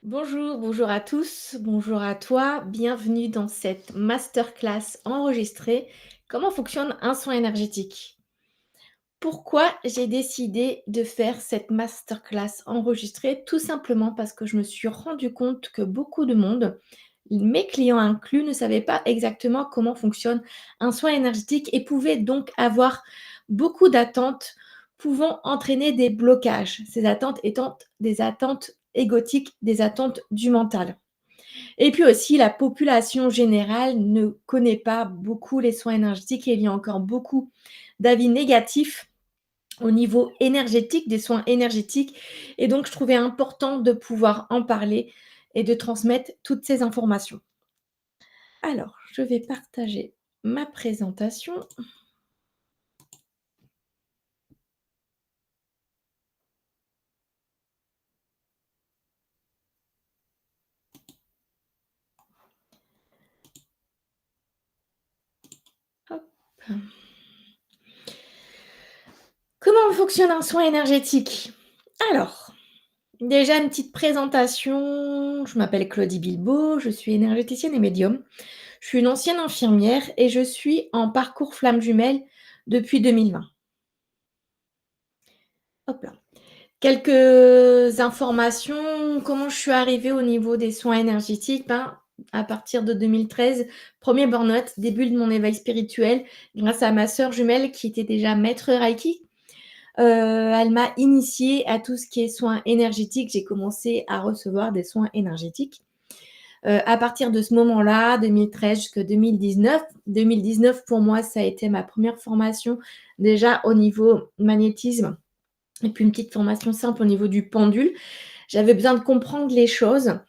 Bonjour, bonjour à tous, bonjour à toi, bienvenue dans cette masterclass enregistrée. Comment fonctionne un soin énergétique? Pourquoi j'ai décidé de faire cette masterclass enregistrée? Tout simplement parce que je me suis rendu compte que beaucoup de monde, mes clients inclus, ne savaient pas exactement comment fonctionne un soin énergétique et pouvaient donc avoir beaucoup d'attentes pouvant entraîner des blocages. Ces attentes étant des attentes égotiques, des attentes du mental. Et puis aussi, la population générale ne connaît pas beaucoup les soins énergétiques et il y a encore beaucoup d'avis négatifs au niveau énergétique, des soins énergétiques. Et donc, je trouvais important de pouvoir en parler et de transmettre toutes ces informations. Alors, je vais partager ma présentation. Hop. Comment fonctionne un soin énergétique? Alors, déjà une petite présentation. Je m'appelle Claudie Bilbao, je suis énergéticienne et médium. Je suis une ancienne infirmière et je suis en parcours flamme jumelle depuis 2020. Hop là. Quelques informations, comment je suis arrivée au niveau des soins énergétiques? Ben, à partir de 2013, premier burn-out, début de mon éveil spirituel, grâce à ma sœur jumelle qui était déjà maître Reiki. Elle m'a initiée à tout ce qui est soins énergétiques. J'ai commencé à recevoir des soins énergétiques. À partir de ce moment-là, 2013 jusqu'à 2019. 2019 pour moi, ça a été ma première formation déjà au niveau magnétisme et puis une petite formation simple au niveau du pendule. J'avais besoin de comprendre les choses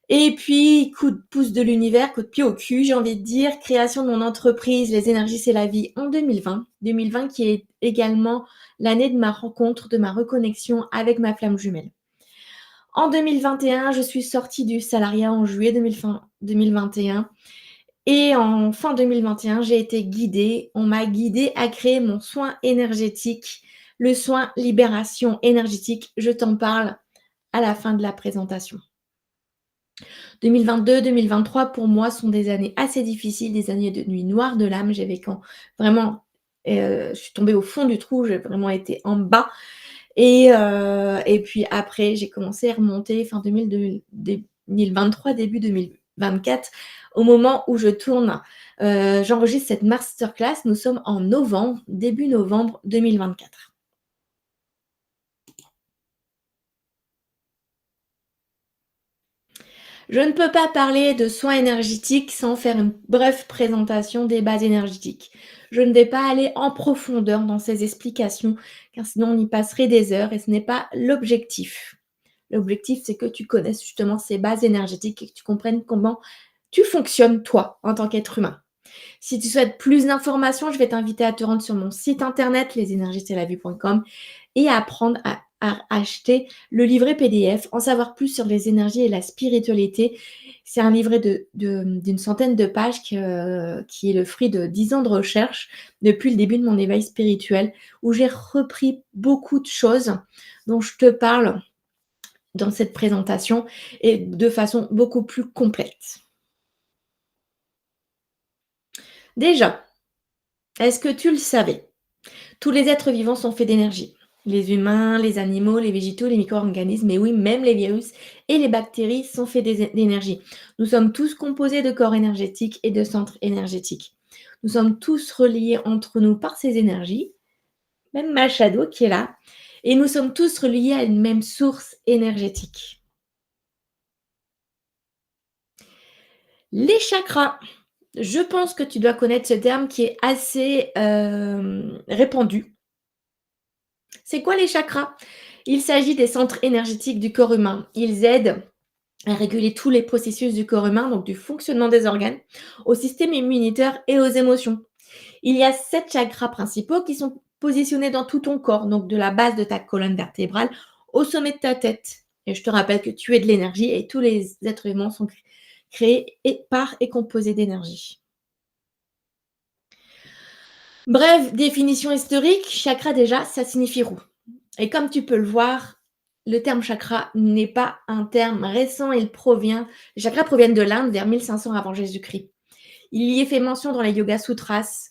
et puis coup de pouce de l'univers, coup de pied au cul, j'ai envie de dire, création de mon entreprise Les énergies, c'est la vie en 2020. 2020 qui est également l'année de ma rencontre, de ma reconnexion avec ma flamme jumelle. En 2021, je suis sortie du salariat en juillet 2021 et en fin 2021, j'ai été guidée. On m'a guidée à créer mon soin énergétique, le soin libération énergétique. Je t'en parle à la fin de la présentation. 2022-2023 pour moi sont des années assez difficiles, des années de nuit noire de l'âme. J'ai vécu vraiment, je suis tombée au fond du trou, j'ai vraiment été en bas. Et puis après, j'ai commencé à remonter fin 2023, début 2024, au moment où je tourne, j'enregistre cette masterclass. Nous sommes en novembre, début novembre 2024. Je ne peux pas parler de soins énergétiques sans faire une brève présentation des bases énergétiques. Je ne vais pas aller en profondeur dans ces explications, car sinon on y passerait des heures et ce n'est pas l'objectif. L'objectif, c'est que tu connaisses justement ces bases énergétiques et que tu comprennes comment tu fonctionnes, toi, en tant qu'être humain. Si tu souhaites plus d'informations, je vais t'inviter à te rendre sur mon site internet lesénergiesselavie.com et à apprendre à acheter le livret PDF, en savoir plus sur les énergies et la spiritualité. C'est un livret d'une centaine de pages qui est le fruit de 10 ans de recherche depuis le début de mon éveil spirituel, où j'ai repris beaucoup de choses dont je te parle dans cette présentation et de façon beaucoup plus complète. Déjà, est-ce que tu le savais? Tous les êtres vivants sont faits d'énergie. Les humains, les animaux, les végétaux, les micro-organismes, mais oui, même les virus et les bactéries sont faits d'énergie. Nous sommes tous composés de corps énergétiques et de centres énergétiques. Nous sommes tous reliés entre nous par ces énergies, même ma shadow qui est là, et nous sommes tous reliés à une même source énergétique. Les chakras. Je pense que tu dois connaître ce terme qui est assez répandu. C'est quoi les chakras? Il s'agit des centres énergétiques du corps humain. Ils aident à réguler tous les processus du corps humain, donc du fonctionnement des organes, au système immunitaire et aux émotions. Il y a 7 chakras principaux qui sont positionnés dans tout ton corps, donc de la base de ta colonne vertébrale au sommet de ta tête. Et je te rappelle que tu es de l'énergie et tous les êtres humains sont créés par et composés d'énergie. Bref, définition historique, chakra déjà, ça signifie roue. Et comme tu peux le voir, Le terme chakra n'est pas un terme récent, les chakras proviennent de l'Inde vers 1500 avant Jésus-Christ. Il y est fait mention dans les Yoga Sutras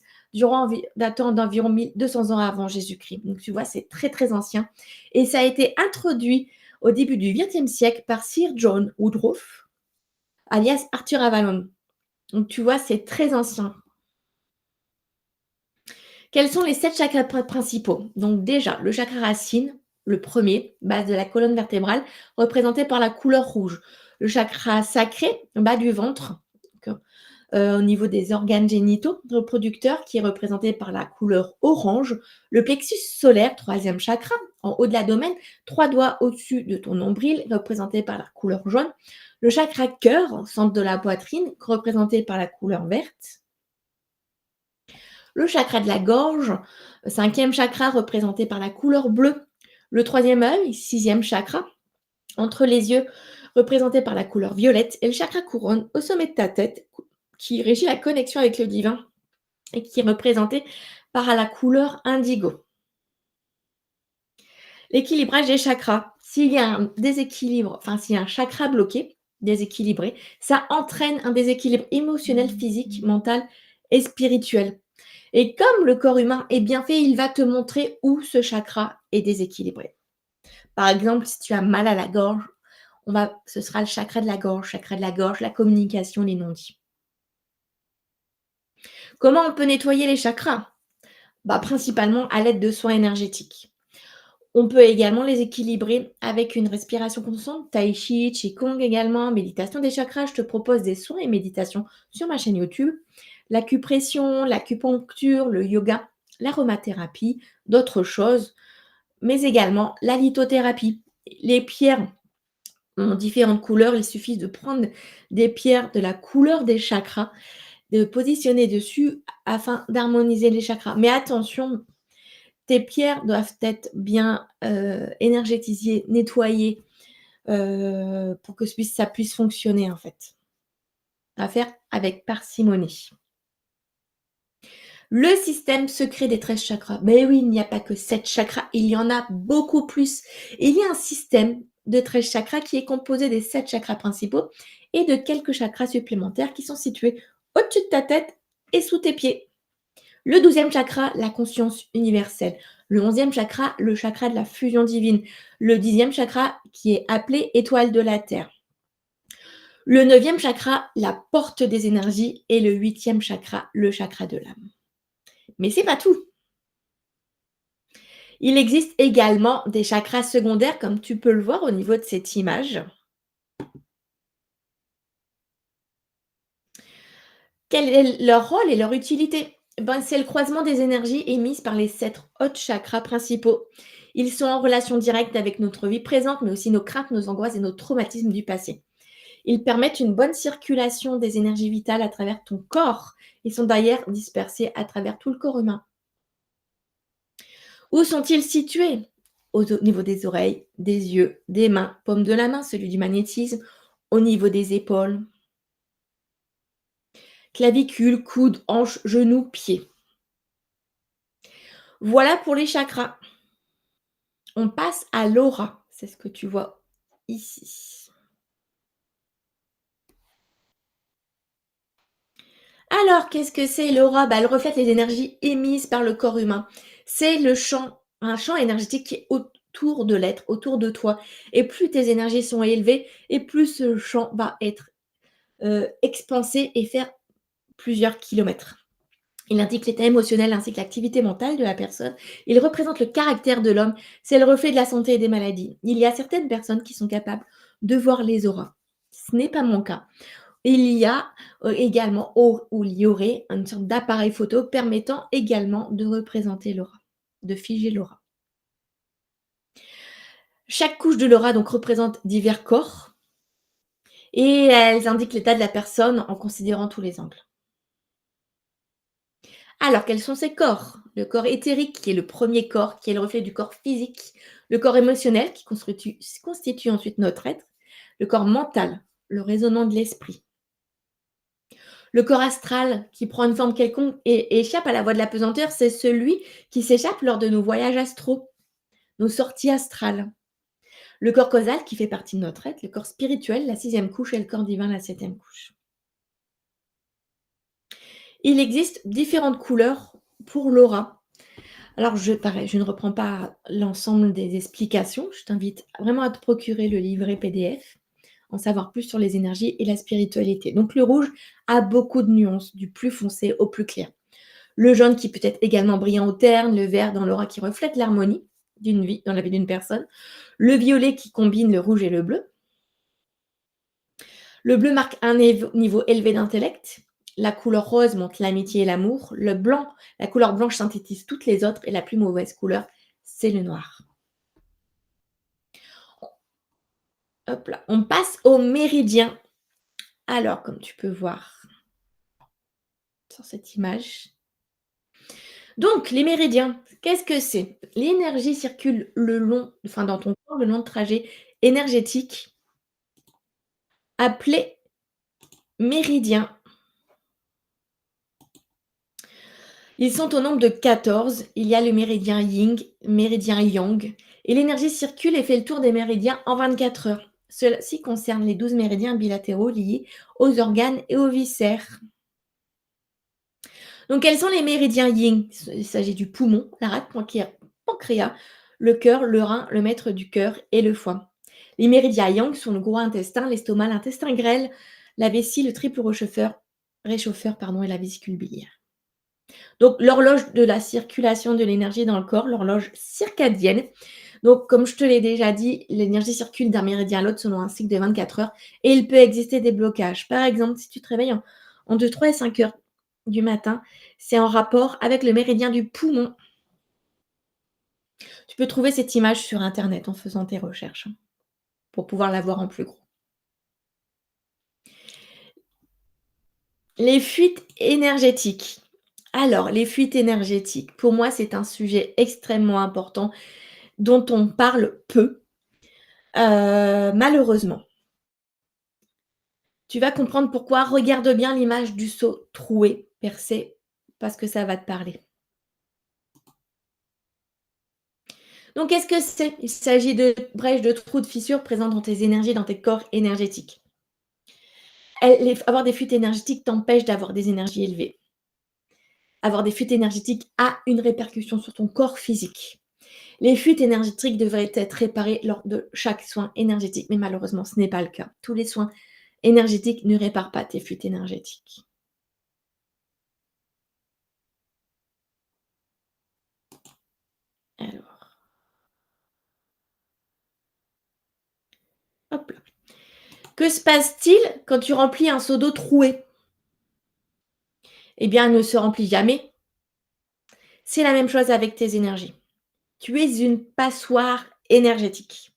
datant d'environ 1200 ans avant Jésus-Christ. Donc tu vois, c'est très très ancien. Et ça a été introduit au début du XXe siècle par Sir John Woodruff, alias Arthur Avalon. Donc tu vois, c'est très ancien. Quels sont les 7 chakras principaux? Donc déjà, le chakra racine, le premier, base de la colonne vertébrale, représenté par la couleur rouge. Le chakra sacré, bas du ventre, donc, au niveau des organes génitaux reproducteurs, qui est représenté par la couleur orange. Le plexus solaire, troisième chakra, en haut de l'abdomen, 3 doigts au-dessus de ton nombril, représenté par la couleur jaune. Le chakra cœur, centre de la poitrine, représenté par la couleur verte. Le chakra de la gorge, cinquième chakra représenté par la couleur bleue. Le troisième œil, sixième chakra, entre les yeux, représenté par la couleur violette. Et le chakra couronne, au sommet de ta tête, qui régit la connexion avec le divin et qui est représenté par la couleur indigo. L'équilibrage des chakras. S'il y a un déséquilibre, enfin s'il y a un chakra bloqué, déséquilibré, ça entraîne un déséquilibre émotionnel, physique, mental et spirituel. Et comme le corps humain est bien fait, il va te montrer où ce chakra est déséquilibré. Par exemple, si tu as mal à la gorge, ce sera le chakra de la gorge, la communication, les non-dits. Comment on peut nettoyer les chakras? Principalement à l'aide de soins énergétiques. On peut également les équilibrer avec une respiration constante, tai chi, qigong également, méditation des chakras. Je te propose des soins et méditations sur ma chaîne YouTube. L'acupression, l'acupuncture, le yoga, l'aromathérapie, d'autres choses, mais également la lithothérapie. Les pierres ont différentes couleurs. Il suffit de prendre des pierres de la couleur des chakras, de positionner dessus afin d'harmoniser les chakras. Mais attention, tes pierres doivent être bien énergétisées, nettoyées pour que ça puisse fonctionner en fait. À faire avec parcimonie. Le système secret des 13 chakras. Mais oui, il n'y a pas que 7 chakras, il y en a beaucoup plus. Il y a un système de 13 chakras qui est composé des 7 chakras principaux et de quelques chakras supplémentaires qui sont situés au-dessus de ta tête et sous tes pieds. Le 12e chakra, la conscience universelle. Le 11e chakra, le chakra de la fusion divine. Le 10e chakra, qui est appelé étoile de la Terre. Le 9e chakra, la porte des énergies. Et le 8e chakra, le chakra de l'âme. Mais c'est pas tout. Il existe également des chakras secondaires, comme tu peux le voir au niveau de cette image. Quel est leur rôle et leur utilité? C'est le croisement des énergies émises par les 7 autres chakras principaux. Ils sont en relation directe avec notre vie présente, mais aussi nos craintes, nos angoisses et nos traumatismes du passé. Ils permettent une bonne circulation des énergies vitales à travers ton corps. Ils sont d'ailleurs dispersés à travers tout le corps humain. Où sont-ils situés? Au niveau des oreilles, des yeux, des mains, paume de la main, celui du magnétisme, au niveau des épaules, clavicule, coude, hanche, genou, pied. Voilà pour les chakras. On passe à l'aura. C'est ce que tu vois ici. Alors, qu'est-ce que c'est l'aura? Elle reflète les énergies émises par le corps humain. C'est un champ énergétique qui est autour de l'être, autour de toi. Et plus tes énergies sont élevées, et plus ce champ va être expansé et faire plusieurs kilomètres. Il indique l'état émotionnel ainsi que l'activité mentale de la personne. Il représente le caractère de l'homme. C'est le reflet de la santé et des maladies. Il y a certaines personnes qui sont capables de voir les auras. Ce n'est pas mon cas. Il y a également, ou il y aurait une sorte d'appareil photo permettant également de représenter l'aura, de figer l'aura. Chaque couche de l'aura donc représente divers corps et elles indiquent l'état de la personne en considérant tous les angles. Alors, quels sont ces corps? Le corps éthérique, qui est le premier corps, qui est le reflet du corps physique. Le corps émotionnel, qui constitue ensuite notre être. Le corps mental, le raisonnement de l'esprit. Le corps astral, qui prend une forme quelconque et échappe à la voie de la pesanteur, c'est celui qui s'échappe lors de nos voyages astraux, nos sorties astrales. Le corps causal qui fait partie de notre être, le corps spirituel, la sixième couche et le corps divin, la septième couche. Il existe différentes couleurs pour l'aura. Alors pareil, je ne reprends pas l'ensemble des explications. Je t'invite vraiment à te procurer le livret PDF, en savoir plus sur les énergies et la spiritualité. Donc le rouge a beaucoup de nuances, du plus foncé au plus clair. Le jaune qui peut être également brillant au terne, le vert dans l'aura qui reflète l'harmonie d'une vie, dans la vie d'une personne, le violet qui combine le rouge et le bleu. Le bleu marque un niveau élevé d'intellect. La couleur rose montre l'amitié et l'amour. Le blanc, la couleur blanche synthétise toutes les autres et la plus mauvaise couleur, c'est le noir. Hop là. On passe au méridien. Alors, comme tu peux voir sur cette image. Donc, les méridiens, qu'est-ce que c'est? L'énergie circule dans ton corps, le long de trajet énergétique appelé méridien. Ils sont au nombre de 14. Il y a le méridien yin, méridien yang, et l'énergie circule et fait le tour des méridiens en 24 heures. Ceci concerne les 12 méridiens bilatéraux liés aux organes et aux viscères. Donc, quels sont les méridiens yin? Il s'agit du poumon, la rate pancréas, le cœur, le rein, le maître du cœur et le foie. Les méridiens yang sont le gros intestin, l'estomac, l'intestin grêle, la vessie, le triple réchauffeur et la vésicule biliaire. Donc, l'horloge de la circulation de l'énergie dans le corps, l'horloge circadienne. Donc, comme je te l'ai déjà dit, l'énergie circule d'un méridien à l'autre selon un cycle de 24 heures et il peut exister des blocages. Par exemple, si tu te réveilles entre 3 et 5 heures du matin, c'est en rapport avec le méridien du poumon. Tu peux trouver cette image sur Internet en faisant tes recherches pour pouvoir la voir en plus gros. Les fuites énergétiques. Alors, les fuites énergétiques, pour moi, c'est un sujet extrêmement important dont on parle peu, malheureusement. Tu vas comprendre pourquoi. Regarde bien l'image du seau troué, percé, parce que ça va te parler. Donc, qu'est-ce que c'est? Il s'agit de brèches, de trous, de fissures présentes dans tes énergies, dans tes corps énergétiques. Avoir des fuites énergétiques t'empêche d'avoir des énergies élevées. Avoir des fuites énergétiques a une répercussion sur ton corps physique. Les fuites énergétiques devraient être réparées lors de chaque soin énergétique, mais malheureusement, ce n'est pas le cas. Tous les soins énergétiques ne réparent pas tes fuites énergétiques. Alors, hop là. Que se passe-t-il quand tu remplis un seau d'eau troué? Eh bien, elle ne se remplit jamais. C'est la même chose avec tes énergies. Tu es une passoire énergétique.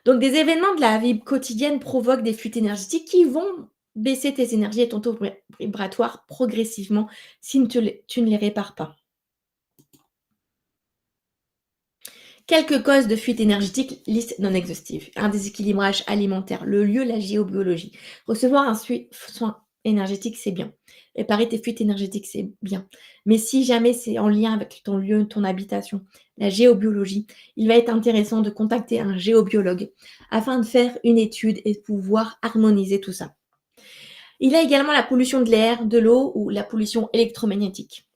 Donc, des événements de la vie quotidienne provoquent des fuites énergétiques qui vont baisser tes énergies et ton taux vibratoire progressivement si tu ne les répares pas. Quelques causes de fuite énergétique, liste non exhaustive. Un déséquilibrage alimentaire, le lieu, la géobiologie. Recevoir un soin énergétique, c'est bien. Réparer tes fuites énergétiques, c'est bien. Mais si jamais c'est en lien avec ton lieu, ton habitation, la géobiologie, il va être intéressant de contacter un géobiologue afin de faire une étude et de pouvoir harmoniser tout ça. Il y a également la pollution de l'air, de l'eau ou la pollution électromagnétique.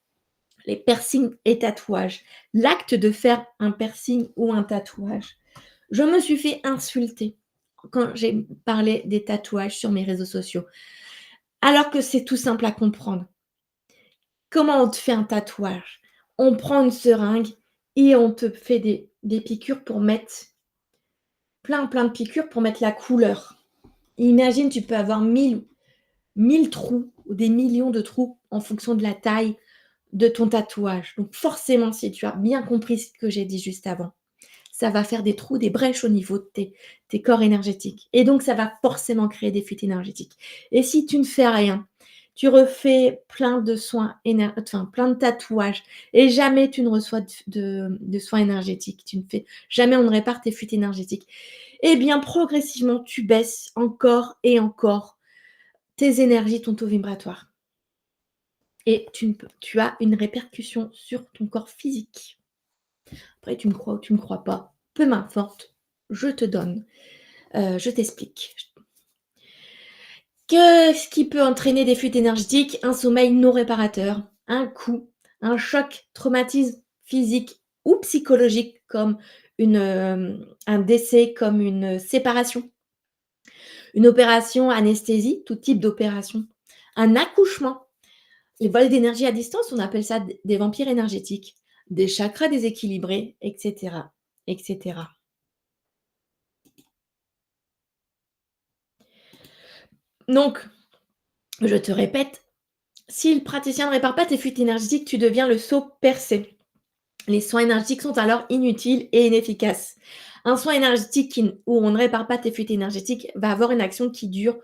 Les piercings et tatouages. L'acte de faire un piercing ou un tatouage. Je me suis fait insulter quand j'ai parlé des tatouages sur mes réseaux sociaux, alors que c'est tout simple à comprendre. Comment on te fait un tatouage? On prend une seringue et on te fait des piqûres pour mettre plein de piqûres pour mettre la couleur. Imagine, tu peux avoir 1000 trous ou des millions de trous en fonction de la taille de ton tatouage. Donc forcément, si tu as bien compris ce que j'ai dit juste avant, ça va faire des trous, des brèches au niveau de tes corps énergétiques. Et donc, ça va forcément créer des fuites énergétiques. Et si tu ne fais rien, tu refais plein de soins, plein de tatouages, et jamais tu ne reçois de soins énergétiques. Jamais on ne répare tes fuites énergétiques. Eh bien, progressivement, tu baisses encore et encore tes énergies, ton taux vibratoire. Et tu as une répercussion sur ton corps physique. Après, tu me crois ou tu me crois pas, peu m'importe. Je te donne, je t'explique. Qu'est-ce qui peut entraîner des fuites énergétiques? Un sommeil non réparateur, un coup, un choc, traumatisme physique ou psychologique comme un décès, comme une séparation, une opération, anesthésie, tout type d'opération, un accouchement, les vols d'énergie à distance, on appelle ça des vampires énergétiques, des chakras déséquilibrés, et cetera, et cetera. Donc, je te répète, si le praticien ne répare pas tes fuites énergétiques, tu deviens le seau percé. Les soins énergétiques sont alors inutiles et inefficaces. Un soin énergétique où on ne répare pas tes fuites énergétiques va avoir une action qui dure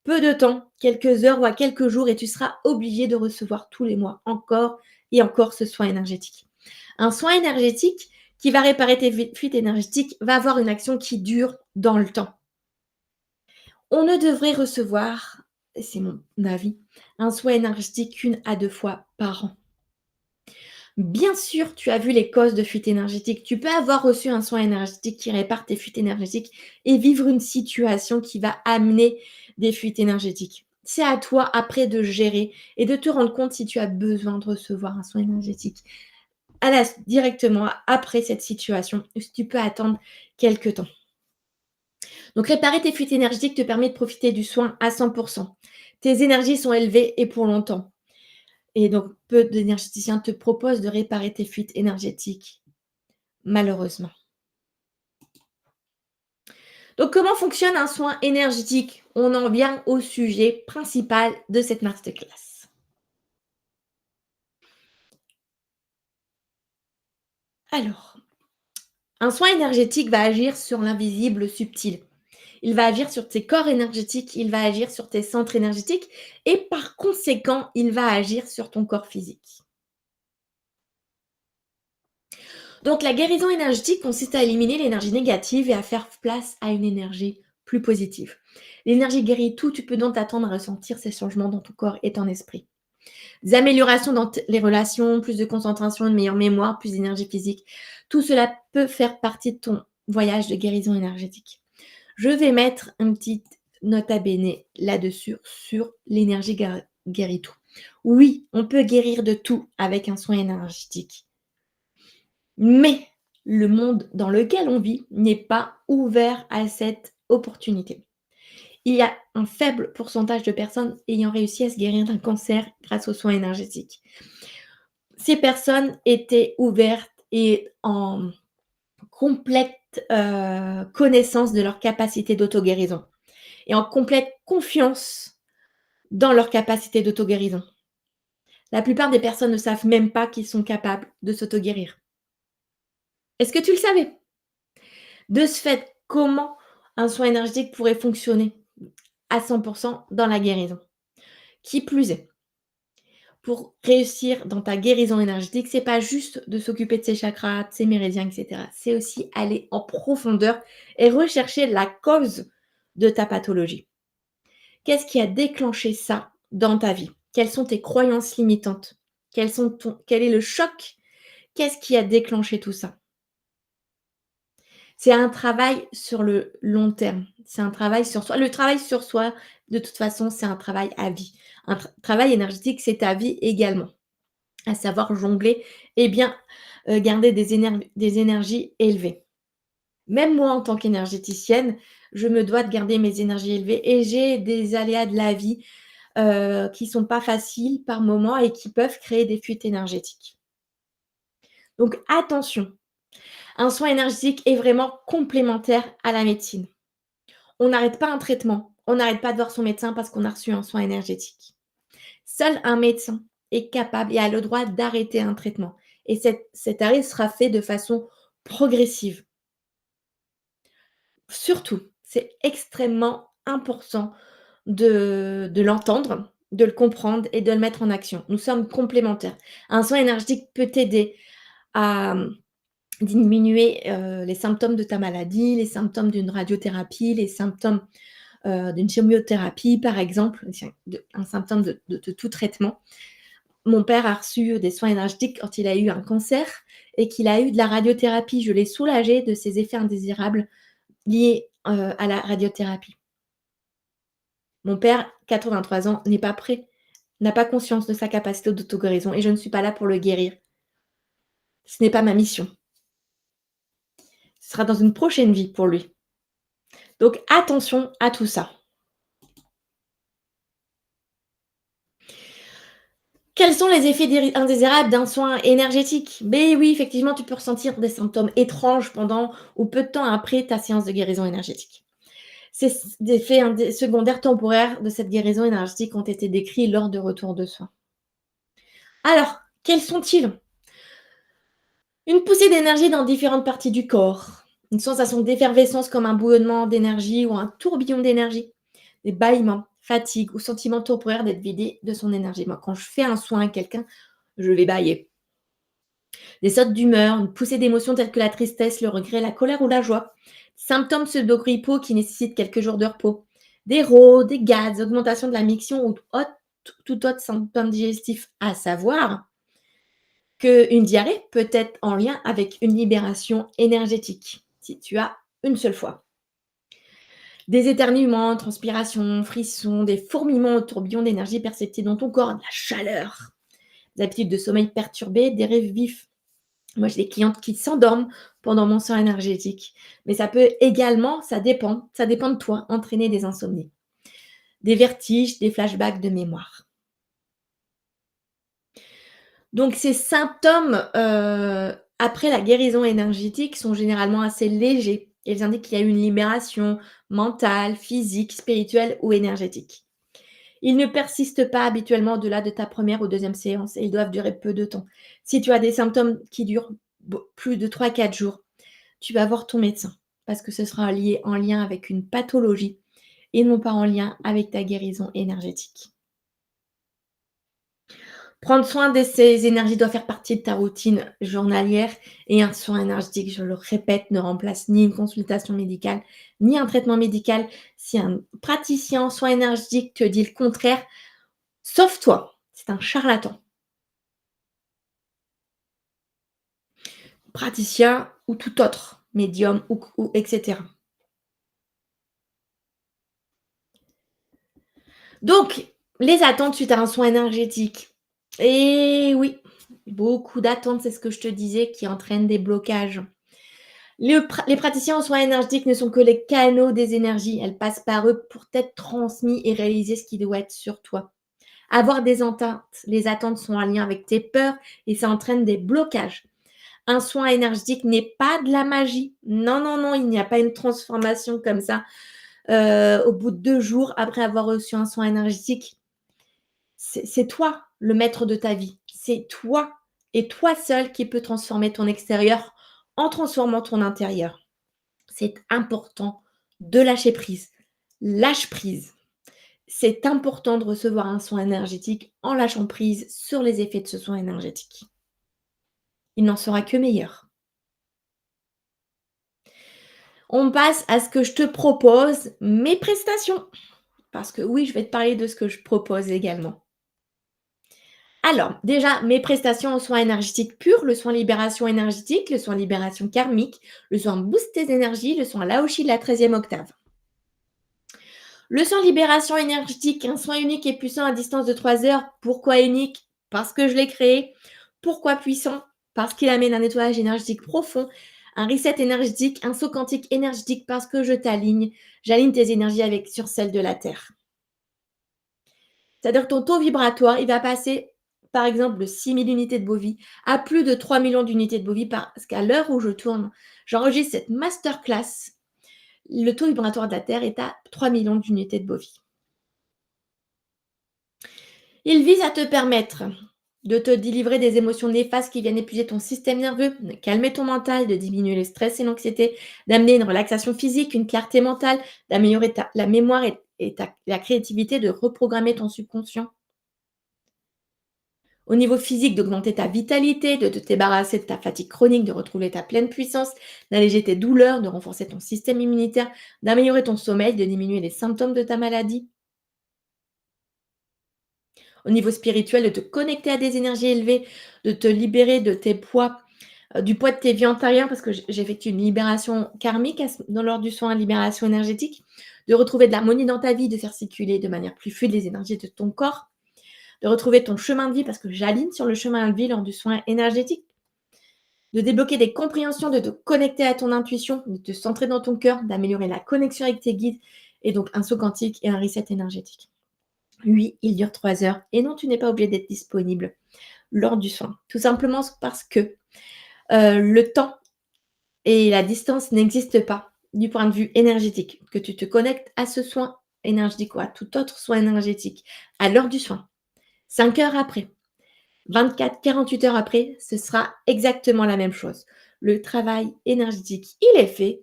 peu de temps, quelques heures ou à quelques jours, et tu seras obligé de recevoir tous les mois encore et encore ce soin énergétique. Un soin énergétique qui va réparer tes fuites énergétiques va avoir une action qui dure dans le temps. On ne devrait recevoir, et c'est mon avis, un soin énergétique qu'une à deux fois par an. Bien sûr, tu as vu les causes de fuite énergétique. Tu peux avoir reçu un soin énergétique qui répare tes fuites énergétiques et vivre une situation qui va amener des fuites énergétiques. C'est à toi après de gérer et de te rendre compte si tu as besoin de recevoir un soin énergétique directement après cette situation ou si tu peux attendre quelques temps. Donc réparer tes fuites énergétiques te permet de profiter du soin à 100%. Tes énergies sont élevées et pour longtemps. Et donc, peu d'énergéticiens te proposent de réparer tes fuites énergétiques, malheureusement. Donc, comment fonctionne un soin énergétique? On en vient au sujet principal de cette masterclass. Alors, un soin énergétique va agir sur l'invisible subtil. Il va agir sur tes corps énergétiques, il va agir sur tes centres énergétiques et par conséquent, il va agir sur ton corps physique. Donc la guérison énergétique consiste à éliminer l'énergie négative et à faire place à une énergie plus positive. L'énergie guérit tout, tu peux donc t'attendre à ressentir ces changements dans ton corps et ton esprit. Des améliorations dans les relations, plus de concentration, une meilleure mémoire, plus d'énergie physique. Tout cela peut faire partie de ton voyage de guérison énergétique. Je vais mettre une petite note à bene là-dessus sur l'énergie guérit tout. Oui, on peut guérir de tout avec un soin énergétique. Mais le monde dans lequel on vit n'est pas ouvert à cette opportunité. Il y a un faible pourcentage de personnes ayant réussi à se guérir d'un cancer grâce aux soins énergétiques. Ces personnes étaient ouvertes et en complète connaissance de leur capacité d'auto-guérison et en complète confiance dans leur capacité d'auto-guérison. La plupart des personnes ne savent même pas qu'ils sont capables de s'auto-guérir. Est-ce que tu le savais? De ce fait, comment un soin énergétique pourrait fonctionner à 100% dans la guérison? Qui plus est, pour réussir dans ta guérison énergétique, c'est pas juste de s'occuper de ses chakras, de ses méridiens, et cetera. C'est aussi aller en profondeur et rechercher la cause de ta pathologie. Qu'est-ce qui a déclenché ça dans ta vie? Quelles sont tes croyances limitantes? Quel est le choc? Qu'est-ce qui a déclenché tout ça? C'est un travail sur le long terme. C'est un travail sur soi. Le travail sur soi, de toute façon, c'est un travail à vie. Un travail énergétique, c'est ta vie également. À savoir jongler et bien, garder des énergies élevées. Même moi, en tant qu'énergéticienne, je me dois de garder mes énergies élevées et j'ai des aléas de la vie, qui sont pas faciles par moment et qui peuvent créer des fuites énergétiques. Donc attention, un soin énergétique est vraiment complémentaire à la médecine. On n'arrête pas un traitement, on n'arrête pas de voir son médecin parce qu'on a reçu un soin énergétique. Seul un médecin est capable et a le droit d'arrêter un traitement et cet arrêt sera fait de façon progressive. Surtout, c'est extrêmement important de l'entendre, de le comprendre et de le mettre en action. Nous sommes complémentaires. Un soin énergétique peut t'aider à diminuer, les symptômes de ta maladie, les symptômes d'une radiothérapie, les symptômes d'une chimiothérapie, par exemple, un symptôme de tout traitement. Mon père a reçu des soins énergétiques quand il a eu un cancer et qu'il a eu de la radiothérapie. Je l'ai soulagé de ses effets indésirables liées, à la radiothérapie. Mon père, 83 ans, n'est pas prêt, n'a pas conscience de sa capacité d'auto-guérison et je ne suis pas là pour le guérir. Ce n'est pas ma mission. Ce sera dans une prochaine vie pour lui. Donc attention à tout ça. Quels sont les effets indésirables d'un soin énergétique? Ben oui, effectivement, tu peux ressentir des symptômes étranges pendant ou peu de temps après ta séance de guérison énergétique. Ces effets secondaires temporaires de cette guérison énergétique ont été décrits lors de retours de soins. Alors, quels sont-ils? Une poussée d'énergie dans différentes parties du corps, une sensation d'effervescence comme un bouillonnement d'énergie ou un tourbillon d'énergie, des bâillements, fatigue ou sentiment temporaire d'être vidé de son énergie. Moi, quand je fais un soin à quelqu'un, je vais bâiller. Des sautes d'humeur, une poussée d'émotions telles que la tristesse, le regret, la colère ou la joie. Symptômes pseudo-grippaux qui nécessitent quelques jours de repos. Des rôles, des gaz, augmentation de la miction ou tout autre symptôme digestif, à savoir qu'une diarrhée peut être en lien avec une libération énergétique, si tu as une seule fois. Des éternuements, transpiration, frissons, des fourmillements au tourbillon d'énergie perceptibles dans ton corps, de la chaleur, des habitudes de sommeil perturbées, des rêves vifs. Moi, j'ai des clientes qui s'endorment pendant mon soin énergétique. Mais ça peut également, ça dépend de toi, entraîner des insomnies, des vertiges, des flashbacks de mémoire. Donc ces symptômes, après la guérison énergétique sont généralement assez légers. Ils indiquent qu'il y a eu une libération mentale, physique, spirituelle ou énergétique. Ils ne persistent pas habituellement au-delà de ta première ou deuxième séance et ils doivent durer peu de temps. Si tu as des symptômes qui durent plus de 3 4 jours, tu vas voir ton médecin parce que ce sera lié en lien avec une pathologie et non pas en lien avec ta guérison énergétique. Prendre soin de ces énergies doit faire partie de ta routine journalière et un soin énergétique, je le répète, ne remplace ni une consultation médicale, ni un traitement médical. Si un praticien en soins énergétiques te dit le contraire, sauve-toi, c'est un charlatan. Praticien ou tout autre, médium ou etc. Donc, les attentes suite à un soin énergétique. Et oui, beaucoup d'attentes, c'est ce que je te disais, qui entraînent des blocages. Les praticiens en soins énergétiques ne sont que les canaux des énergies. Elles passent par eux pour être transmis et réaliser ce qui doit être sur toi. Avoir des attentes, les attentes sont en lien avec tes peurs et ça entraîne des blocages. Un soin énergétique n'est pas de la magie. Non, non, non, il n'y a pas une transformation comme ça au bout de 2 jours après avoir reçu un soin énergétique. C'est toi le maître de ta vie. C'est toi et toi seul qui peux transformer ton extérieur en transformant ton intérieur. C'est important de lâcher prise. Lâche prise. C'est important de recevoir un soin énergétique en lâchant prise sur les effets de ce soin énergétique. Il n'en sera que meilleur. On passe à ce que je te propose, mes prestations. Parce que oui, je vais te parler de ce que je propose également. Alors, déjà, mes prestations en soins énergétiques purs, le soin libération énergétique, le soin libération karmique, le soin boost tes énergies, le soin Laoshi de la 13e octave. Le soin libération énergétique, un soin unique et puissant à distance de 3 heures. Pourquoi unique? Parce que je l'ai créé. Pourquoi puissant? Parce qu'il amène un nettoyage énergétique profond, un reset énergétique, un saut quantique énergétique parce que je t'aligne. J'aligne tes énergies avec sur celles de la Terre. C'est-à-dire que ton taux vibratoire, il va passer, par exemple, de 6 000 unités de bovie à plus de 3 millions d'unités de bovie parce qu'à l'heure où je tourne, j'enregistre cette masterclass, le taux vibratoire de la Terre est à 3 millions d'unités de bovie. Il vise à te permettre de te délivrer des émotions néfastes qui viennent épuiser ton système nerveux, de calmer ton mental, de diminuer le stress et l'anxiété, d'amener une relaxation physique, une clarté mentale, d'améliorer la mémoire et la créativité, de reprogrammer ton subconscient. Au niveau physique, d'augmenter ta vitalité, de te débarrasser de ta fatigue chronique, de retrouver ta pleine puissance, d'alléger tes douleurs, de renforcer ton système immunitaire, d'améliorer ton sommeil, de diminuer les symptômes de ta maladie. Au niveau spirituel, de te connecter à des énergies élevées, de te libérer de tes poids, du poids de tes vies antérieures parce que j'effectue une libération karmique lors du soin libération énergétique, de retrouver de l'harmonie dans ta vie, de faire circuler de manière plus fluide les énergies de ton corps, de retrouver ton chemin de vie parce que j'aligne sur le chemin de vie lors du soin énergétique, de débloquer des compréhensions, de te connecter à ton intuition, de te centrer dans ton cœur, d'améliorer la connexion avec tes guides et donc un saut quantique et un reset énergétique. Oui, il dure 3 heures et non, tu n'es pas obligé d'être disponible lors du soin. Tout simplement parce que le temps et la distance n'existent pas du point de vue énergétique. Que tu te connectes à ce soin énergétique ou à tout autre soin énergétique à l'heure du soin, 5 heures après, 24, 48 heures après, ce sera exactement la même chose. Le travail énergétique, il est fait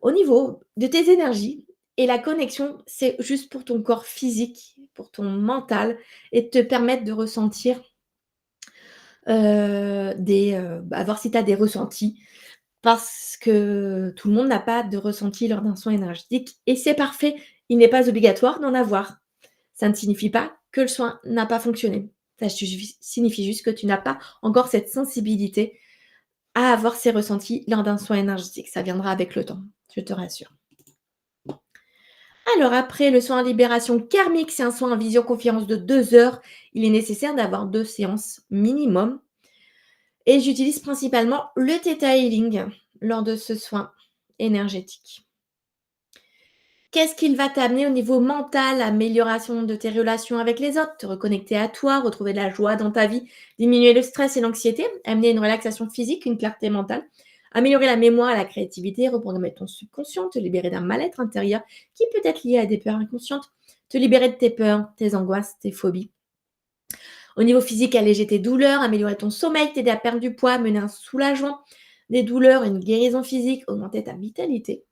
au niveau de tes énergies et la connexion, c'est juste pour ton corps physique, pour ton mental et te permettre de ressentir, voir si tu as des ressentis parce que tout le monde n'a pas de ressenti lors d'un soin énergétique et c'est parfait. Il n'est pas obligatoire d'en avoir. Ça ne signifie pas que le soin n'a pas fonctionné. Ça signifie juste que tu n'as pas encore cette sensibilité à avoir ces ressentis lors d'un soin énergétique. Ça viendra avec le temps, je te rassure. Alors après, le soin en libération karmique, c'est un soin en visioconférence de 2 heures. Il est nécessaire d'avoir 2 séances minimum et j'utilise principalement le Theta Healing lors de ce soin énergétique. Qu'est-ce qu'il va t'amener au niveau mental? Amélioration de tes relations avec les autres, te reconnecter à toi, retrouver de la joie dans ta vie, diminuer le stress et l'anxiété, amener une relaxation physique, une clarté mentale, améliorer la mémoire, la créativité, reprogrammer ton subconscient, te libérer d'un mal-être intérieur qui peut être lié à des peurs inconscientes, te libérer de tes peurs, tes angoisses, tes phobies. Au niveau physique, alléger tes douleurs, améliorer ton sommeil, t'aider à perdre du poids, mener un soulagement des douleurs, une guérison physique, augmenter ta vitalité.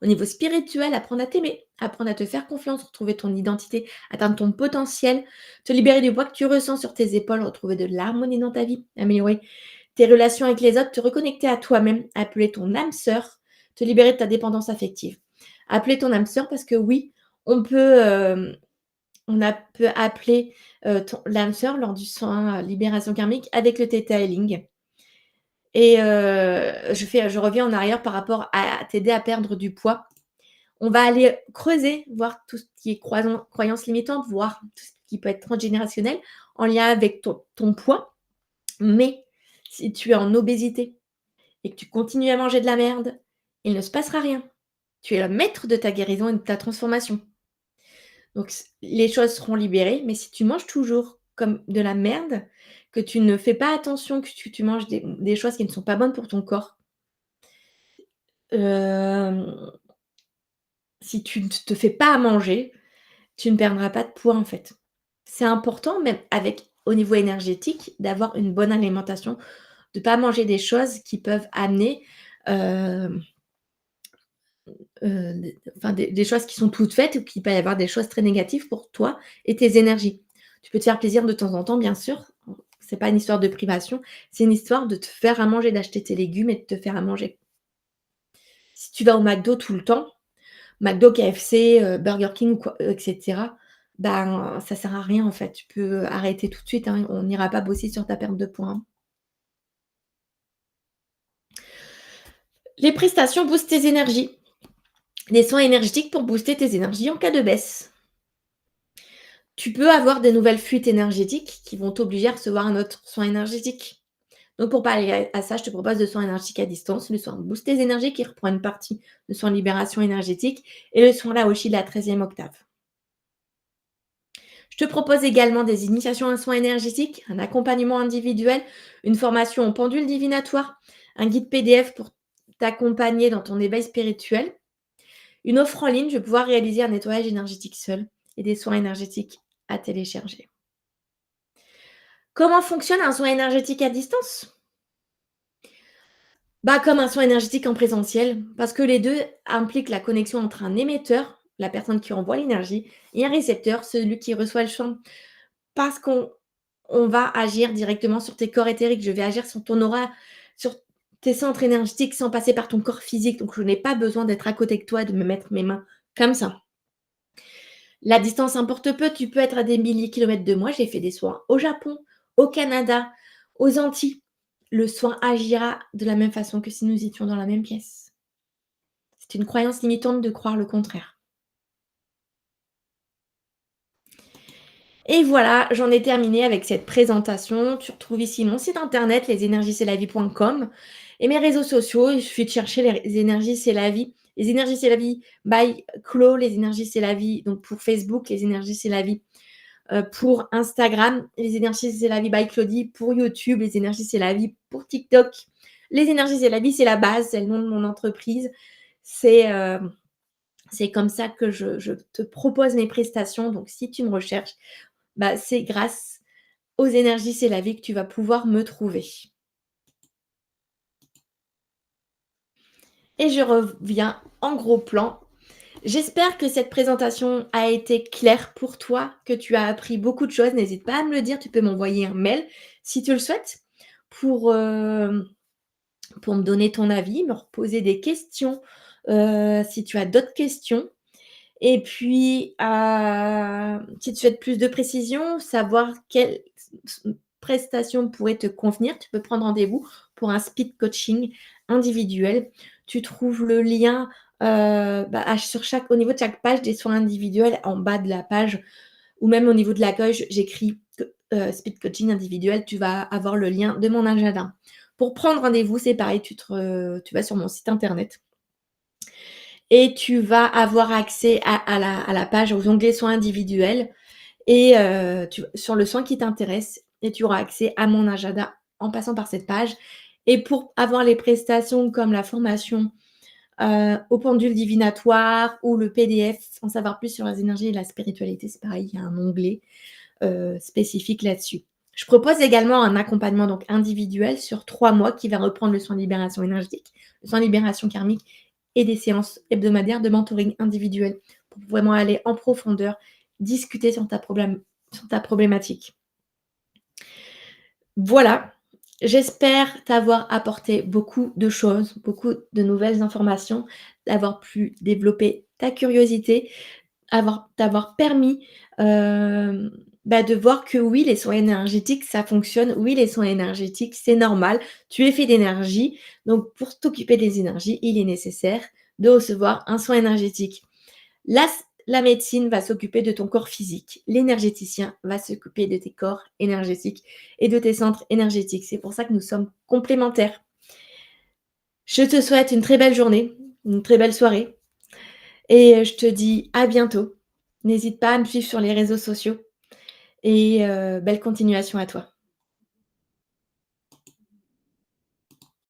Au niveau spirituel, apprendre à t'aimer, apprendre à te faire confiance, retrouver ton identité, atteindre ton potentiel, te libérer du poids que tu ressens sur tes épaules, retrouver de l'harmonie dans ta vie, améliorer tes relations avec les autres, te reconnecter à toi-même, appeler ton âme sœur, te libérer de ta dépendance affective. Appeler ton âme sœur parce que oui, on peut appeler l'âme sœur lors du soin libération karmique avec le Theta Healing. Et je reviens en arrière par rapport à t'aider à perdre du poids. On va aller creuser, voir tout ce qui est croyances limitantes, voir tout ce qui peut être transgénérationnel en lien avec ton poids. Mais si tu es en obésité et que tu continues à manger de la merde, il ne se passera rien. Tu es le maître de ta guérison et de ta transformation. Donc les choses seront libérées, mais si tu manges toujours comme de la merde, que tu ne fais pas attention, que tu manges des choses qui ne sont pas bonnes pour ton corps, hem, si tu ne te fais pas à manger, tu ne perdras pas de poids, en fait. C'est important, même avec au niveau énergétique, d'avoir une bonne alimentation, de pas manger des choses qui peuvent amener, hem, des choses qui sont toutes faites ou qu'il peut y avoir des choses très négatives pour toi et tes énergies. Tu peux te faire plaisir de temps en temps, bien sûr, c'est pas une histoire de privation, c'est une histoire de te faire à manger, d'acheter tes légumes et de te faire à manger. Si tu vas au McDo tout le temps, McDo, KFC, Burger King ou quoi, et cetera, ben, ça sert à rien, en fait. Tu peux arrêter tout de suite, hein, on n'ira pas bosser sur ta perte de poids, hein. Les prestations boostent tes énergies. Des soins énergétiques pour booster tes énergies en cas de baisse. Tu peux avoir des nouvelles fuites énergétiques qui vont t'obliger à recevoir un autre soin énergétique. Donc pour pallier à ça, je te propose le soin énergétique à distance, le soin boost tes énergies qui reprend une partie de soin libération énergétique et le soin Laoshi de la 13e octave. Je te propose également des initiations à un soin énergétique, un accompagnement individuel, une formation au pendule divinatoire, un guide PDF pour t'accompagner dans ton éveil spirituel, une offre en ligne, je vais pouvoir réaliser un nettoyage énergétique seul et des soins énergétiques à télécharger. Comment fonctionne un soin énergétique à distance? Bah, comme un soin énergétique en présentiel, parce que les 2 impliquent la connexion entre un émetteur, la personne qui envoie l'énergie, et un récepteur, celui qui reçoit le champ. Parce qu'on va agir directement sur tes corps éthériques. Je vais agir sur ton aura, sur tes centres énergétiques sans passer par ton corps physique. Donc je n'ai pas besoin d'être à côté de toi, de me mettre mes mains comme ça. La distance importe peu, tu peux être à des milliers de kilomètres de moi. J'ai fait des soins au Japon, au Canada, Aux Antilles, le soin agira de la même façon que si nous étions dans la même pièce. C'est une croyance limitante de croire le contraire. Et voilà, j'en ai terminé avec cette présentation. Tu retrouves ici mon site internet lesénergies'estlavie.com et mes réseaux sociaux. Il suffit de chercher les énergies c'est la vie. Les énergies c'est la vie by Clo, les énergies c'est la vie donc pour Facebook, les énergies c'est la vie pour Instagram, les énergies c'est la vie by Claudie pour YouTube, les énergies c'est la vie pour TikTok. Les énergies c'est la vie, c'est la base, c'est le nom de mon entreprise. C'est c'est comme ça que je te propose mes prestations. Donc si tu me recherches, bah, c'est grâce aux énergies c'est la vie que tu vas pouvoir me trouver. Et je reviens en gros plan. J'espère que cette présentation a été claire pour toi, que tu as appris beaucoup de choses. N'hésite pas à me le dire, tu peux m'envoyer un mail si tu le souhaites pour, pour me donner ton avis, me reposer des questions, si tu as d'autres questions. Et puis, si tu souhaites plus de précision, savoir quelle prestation pourrait te convenir, tu peux prendre rendez-vous pour un speed coaching individuel. Tu trouves le lien, sur chaque au niveau de chaque page des soins individuels en bas de la page ou même au niveau de l'accueil, j'écris speed coaching individuel, tu vas avoir le lien de mon agenda. Pour prendre rendez-vous, c'est pareil, tu vas sur mon site internet et tu vas avoir accès à la page, aux onglets soins individuels et sur le soin qui t'intéresse et tu auras accès à mon agenda en passant par cette page. Et pour avoir les prestations comme la formation au pendule divinatoire ou le PDF, en savoir plus sur les énergies et la spiritualité, c'est pareil, il y a un onglet spécifique là-dessus. Je propose également un accompagnement donc individuel sur 3 mois qui va reprendre le soin de libération énergétique, le soin de libération karmique et des séances hebdomadaires de mentoring individuel pour vraiment aller en profondeur, discuter sur sur ta problématique. Voilà, j'espère t'avoir apporté beaucoup de choses, beaucoup de nouvelles informations, d'avoir pu développer ta curiosité, t'avoir permis, de voir que oui, les soins énergétiques, ça fonctionne. Oui, les soins énergétiques, c'est normal. Tu es fait d'énergie, donc pour t'occuper des énergies, il est nécessaire de recevoir un soin énergétique. La médecine va s'occuper de ton corps physique. L'énergéticien va s'occuper de tes corps énergétiques et de tes centres énergétiques. C'est pour ça que nous sommes complémentaires. Je te souhaite une très belle journée, une très belle soirée et je te dis à bientôt. N'hésite pas à me suivre sur les réseaux sociaux et belle continuation à toi.